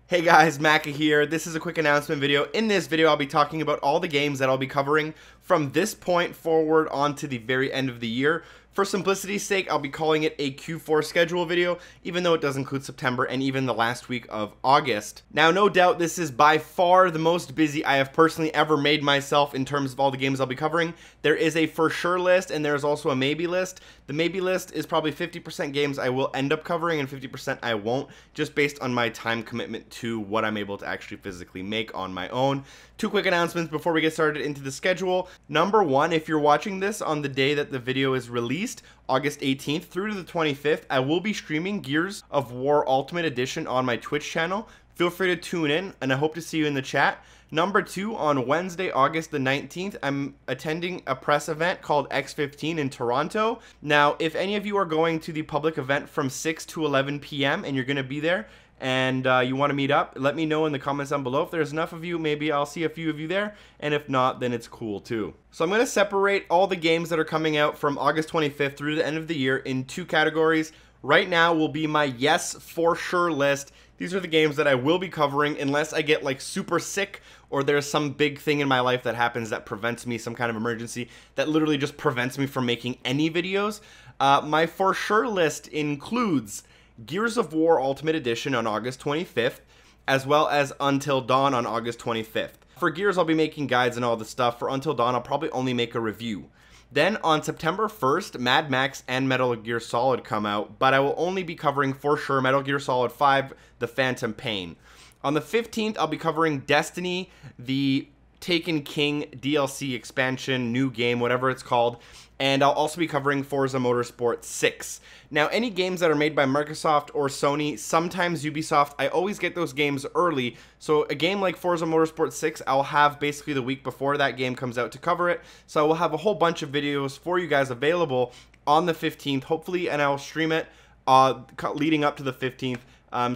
Hey guys, Macca here. This is a quick announcement video. In this video, I'll be talking about all the games that I'll be covering from this point forward on to the very end of the year. For simplicity's sake, I'll be calling it a Q4 schedule video, even though it does include September and even the last week of August. Now, no doubt this is by far the most busy I have personally ever made myself in terms of all the games I'll be covering. There is a for sure list and there's also a maybe list. The maybe list is probably 50% games I will end up covering and 50% I won't, just based on my time commitment to what I'm able to actually physically make on my own. Two quick announcements before we get started into the schedule. Number one, if you're watching this on the day that the video is released, August 18th through to the 25th, I will be streaming Gears of War Ultimate Edition on my Twitch channel. Feel free to tune in, and I hope to see you in the chat. Number two, on Wednesday, August the 19th, I'm attending a press event called X15 in Toronto. Now, if any of you are going to the public event from 6 to 11 p.m. and you're going to be there, and you want to meet up, let me know in the comments down below. If there's enough of you, maybe I'll see a few of you there, and if not, then it's cool too. So I'm going to separate all the games that are coming out from August 25th through the end of the year in two categories. Right now will be my yes for sure list. These are the games that I will be covering unless I get like super sick or there's some big thing in my life that happens that prevents me, some kind of emergency that literally just prevents me from making any videos. My for sure list includes Gears of War Ultimate Edition on August 25th, as well as Until Dawn on August 25th. For Gears, I'll be making guides and all the stuff. For Until Dawn, I'll probably only make a review. Then on September 1st, Mad Max and Metal Gear Solid come out, but I will only be covering for sure Metal Gear Solid 5, The Phantom Pain. On the 15th, I'll be covering Destiny, the Taken King DLC expansion, new game, whatever it's called. And I'll also be covering Forza Motorsport 6. Now, any games that are made by Microsoft or Sony, sometimes Ubisoft, I always get those games early. So a game like Forza Motorsport 6, I'll have basically the week before that game comes out to cover it. So I will have a whole bunch of videos for you guys available on the 15th, hopefully, and I'll stream it leading up to the 15th.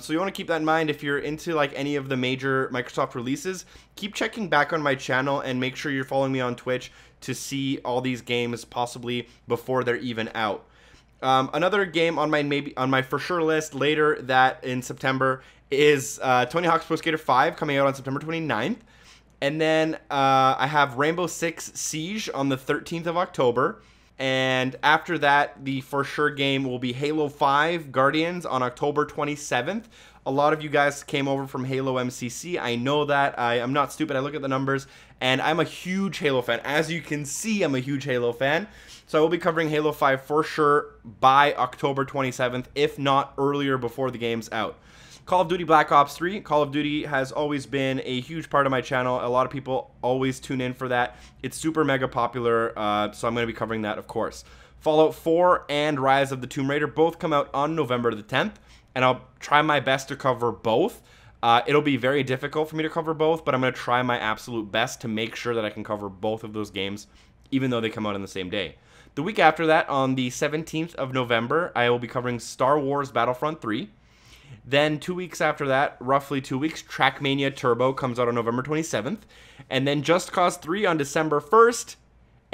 So you want to keep that in mind. If you're into like any of the major Microsoft releases, keep checking back on my channel and make sure you're following me on Twitch to see all these games possibly before they're even out. Another game on my for sure list later that in September is Tony Hawk's Pro Skater 5 coming out on September 29th. And then I have Rainbow Six Siege on the 13th of October. And after that, the for sure game will be Halo 5 Guardians on October 27th. A lot of you guys came over from Halo MCC. I know that. I'm not stupid. I look at the numbers, and I'm a huge Halo fan. As you can see, I'm a huge Halo fan. So I will be covering Halo 5 for sure by October 27th, if not earlier before the game's out. Call of Duty Black Ops 3. Call of Duty has always been a huge part of my channel. A lot of people always tune in for that. It's super mega popular, so I'm going to be covering that, of course. Fallout 4 and Rise of the Tomb Raider both come out on November the 10th, and I'll try my best to cover both. It'll be very difficult for me to cover both, but I'm going to try my absolute best to make sure that I can cover both of those games, even though they come out on the same day. The week after that, on the 17th of November, I will be covering Star Wars Battlefront 3. Then 2 weeks after that, roughly 2 weeks, Trackmania Turbo comes out on November 27th. And then Just Cause 3 on December 1st.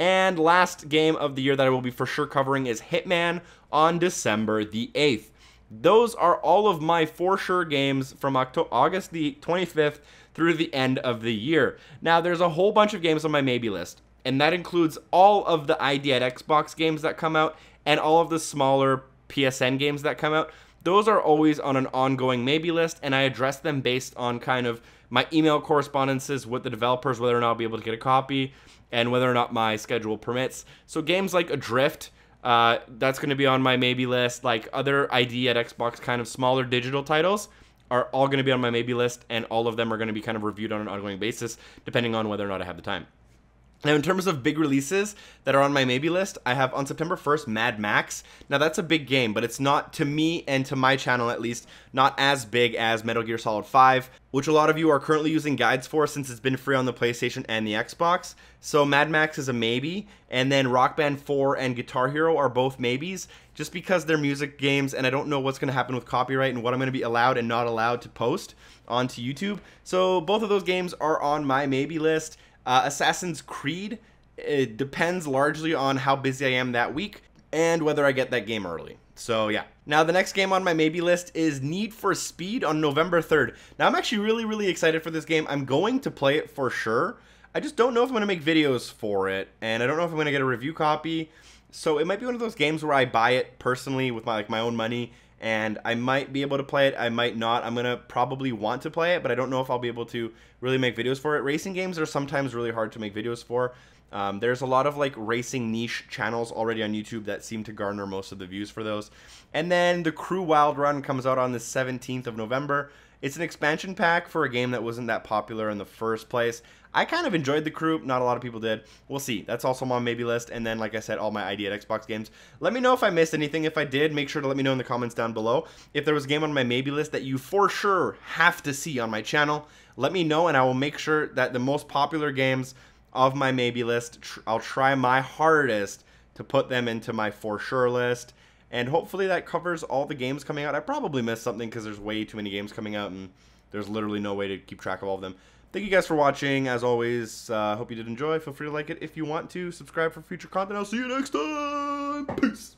And last game of the year that I will be for sure covering is Hitman on December the 8th. Those are all of my for sure games from August the 25th through the end of the year. Now, there's a whole bunch of games on my maybe list. And that includes all of the ID at Xbox games that come out and all of the smaller PSN games that come out. Those are always on an ongoing maybe list, and I address them based on kind of my email correspondences with the developers, whether or not I'll be able to get a copy, and whether or not my schedule permits. So games like Adrift, that's going to be on my maybe list. Like other ID at Xbox kind of smaller digital titles are all going to be on my maybe list, and all of them are going to be kind of reviewed on an ongoing basis, depending on whether or not I have the time. Now, in terms of big releases that are on my maybe list, I have on September 1st, Mad Max. Now, that's a big game, but it's not, to me and to my channel at least, not as big as Metal Gear Solid 5, which a lot of you are currently using guides for since it's been free on the PlayStation and the Xbox. So Mad Max is a maybe, and then Rock Band 4 and Guitar Hero are both maybes, just because they're music games, and I don't know what's going to happen with copyright and what I'm going to be allowed and not allowed to post onto YouTube. So both of those games are on my maybe list. Assassin's Creed, it depends largely on how busy I am that week and whether I get that game early. So yeah. Now, the next game on my maybe list is Need for Speed on November 3rd. Now, I'm actually really excited for this game. I'm going to play it for sure. I just don't know if I'm going to make videos for it, and I don't know if I'm going to get a review copy. So it might be one of those games where I buy it personally with my own money, and I might be able to play it, I might not. I'm going to probably want to play it, but I don't know if I'll be able to really make videos for it. Racing games are sometimes really hard to make videos for. There's a lot of like racing niche channels already on YouTube that seem to garner most of the views for those. And then the Crew Wild Run comes out on the 17th of November. It's an expansion pack for a game that wasn't that popular in the first place. I kind of enjoyed the Crew. Not a lot of people did. We'll see. That's also on my maybe list. And then, like I said, all my ID at Xbox games. Let me know if I missed anything. If I did, make sure to let me know in the comments down below. If there was a game on my maybe list that you for sure have to see on my channel, let me know, and I will make sure that the most popular games of my maybe list, I'll try my hardest to put them into my for sure list. And hopefully that covers all the games coming out. I probably missed something because there's way too many games coming out, and there's literally no way to keep track of all of them. Thank you guys for watching. As always, hope you did enjoy. Feel free to like it if you want to. Subscribe for future content. I'll see you next time. Peace.